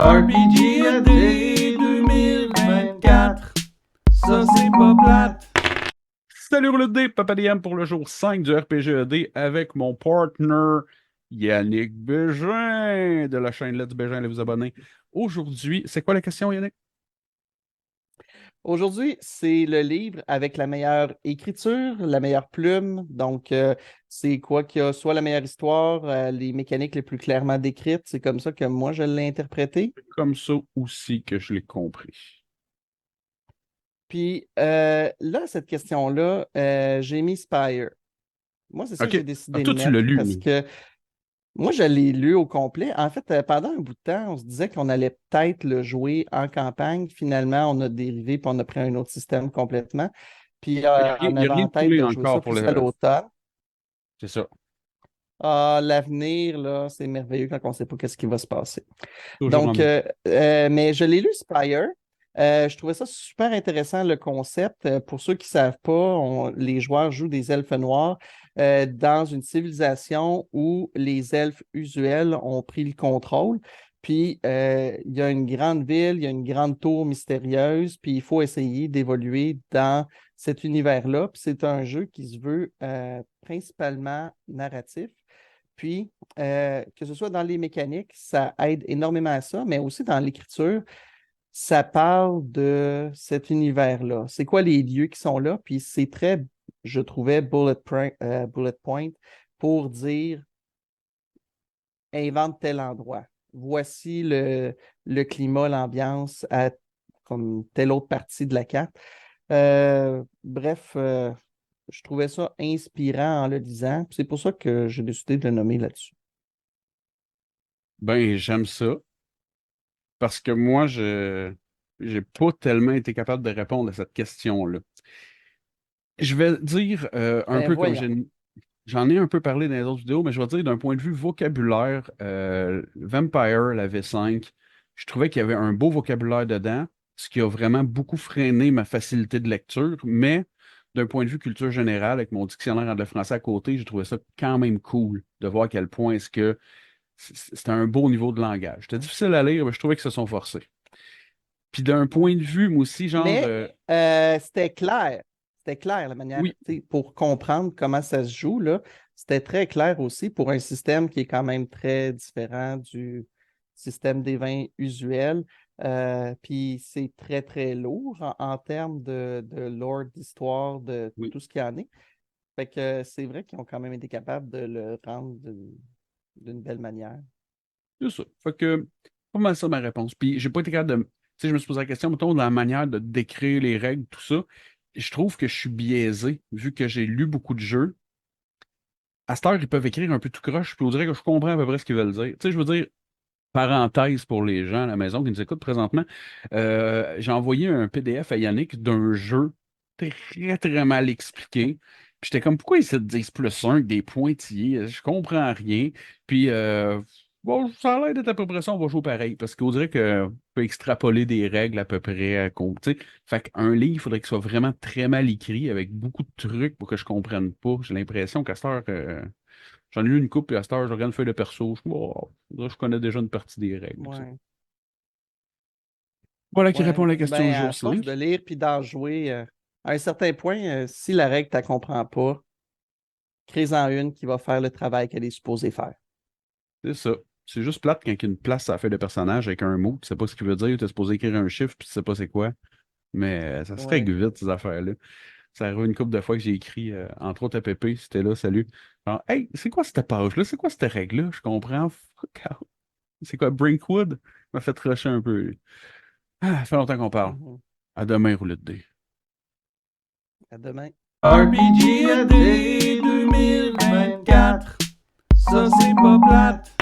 RPGAD 2024, ça c'est pas plate. Salut le dé, Papa DM pour le jour 5 du RPGAD avec mon partner Yannick Bégin de la chaîne Let's Bégin, allez vous abonner. Aujourd'hui, c'est quoi la question, Yannick? Aujourd'hui, c'est le livre avec la meilleure écriture, la meilleure plume. Donc, c'est quoi qui a soit la meilleure histoire, les mécaniques les plus clairement décrites. C'est comme ça que moi, je l'ai interprété. Comme ça aussi que je l'ai compris. Puis là, cette question-là, j'ai mis Spire. Moi, c'est ça que OK. j'ai Ah, décidé de toi, tu l'as mettre lu. parce que moi, je l'ai lu au complet. En fait, pendant un bout de temps, on se disait qu'on allait peut-être le jouer en campagne. Finalement, on a dérivé puis on a pris un autre système complètement. Puis Il on n'y a avait rien en de tête coulé de jouer ça encore pour plus à le. l'automne. C'est ça. Ah, l'avenir, là, c'est merveilleux quand on ne sait pas qu'est-ce qui va se passer. Toujours en Donc, même. mais je l'ai lu, Spire. Je trouvais ça super intéressant, le concept. Pour ceux qui ne savent pas, les joueurs jouent des elfes noirs dans une civilisation où les elfes usuels ont pris le contrôle. Puis, il y a une grande ville, il y a une grande tour mystérieuse, puis il faut essayer d'évoluer dans cet univers-là. Puis, c'est un jeu qui se veut principalement narratif. Puis, que ce soit dans les mécaniques, ça aide énormément à ça, mais aussi dans l'écriture, ça parle de cet univers-là. C'est quoi les lieux qui sont là? Puis c'est très, je trouvais, bullet point pour dire invente tel endroit. Voici le climat, l'ambiance à comme telle autre partie de la carte. Bref, je trouvais ça inspirant en le disant. C'est pour ça que j'ai décidé de le nommer là-dessus. Ben, j'aime ça parce que moi, je j'ai pas tellement été capable de répondre à cette question-là. Je vais dire un Ben peu comme voyons. j'en ai un peu parlé dans les autres vidéos, mais je vais dire d'un point de vue vocabulaire, Vampire, la V5, je trouvais qu'il y avait un beau vocabulaire dedans, ce qui a vraiment beaucoup freiné ma facilité de lecture, mais d'un point de vue culture générale, avec mon dictionnaire anglais-français à côté, j'ai trouvé ça quand même cool de voir à quel point est-ce que c'était un beau niveau de langage. C'était difficile à lire, mais je trouvais qu'ils se sont forcés. Puis d'un point de vue, moi aussi, genre, Mais c'était clair. C'était clair la manière, oui, tu sais, pour comprendre comment ça se joue, là, c'était très clair aussi pour un système qui est quand même très différent du système des vins usuel. Puis c'est très, très lourd en termes de lore, d'histoire, de oui, tout ce qu'il y en est. Fait que c'est vrai qu'ils ont quand même été capables de le rendre d'une belle manière. c'est ça. Fait que, pas mal ça ma réponse. Puis j'ai pas été capable de. Tu sais, je me suis posé la question, mettons, de la manière de décrire les règles, tout ça. Je trouve que je suis biaisé, vu que j'ai lu beaucoup de jeux. À cette heure, ils peuvent écrire un peu tout croche, puis on dirait que je comprends à peu près ce qu'ils veulent dire. Tu sais, je veux dire, parenthèse pour les gens à la maison qui nous écoutent présentement, j'ai envoyé un PDF à Yannick d'un jeu très, très mal expliqué. Puis j'étais comme, pourquoi ils se disent +1 avec des pointillés? Je comprends rien. Puis, bon, ça a l'air d'être à peu près ça, on va jouer pareil. Parce qu'on dirait qu'on peut extrapoler des règles à peu près à compte. Tu sais. Fait qu'un livre, il faudrait qu'il soit vraiment très mal écrit, avec beaucoup de trucs pour que je comprenne pas. J'ai l'impression qu'à cette heure, j'en ai eu une coupe, et à cette heure, je regarde une feuille de perso. Je connais déjà une partie des règles. Tout ça. Ouais. Voilà qui Ouais. répond à la question du Ben, jour à force 5. de lire puis d'en jouer, à un certain point, si la règle, tu ne comprends pas, crée-en une qui va faire le travail qu'elle est supposée faire. C'est ça. C'est juste plate quand il y a une place à la feuille de personnage avec un mot, tu sais pas ce qu'il veut dire, tu es supposé écrire un chiffre, puis tu sais pas c'est quoi. Mais ça se Ouais. règle vite, ces affaires-là. Ça arrive une couple de fois que j'ai écrit, entre autres à Pépé, c'était là, salut. Genre, hey, c'est quoi cette page-là? C'est quoi cette règle-là? Je comprends. Fuck out. C'est quoi, Brinkwood? M'a fait rusher un peu. Lui. Ah, ça fait longtemps qu'on parle. Mhm. À demain, roulette de dés. À demain. RPGAD 2024, ça c'est pas plate.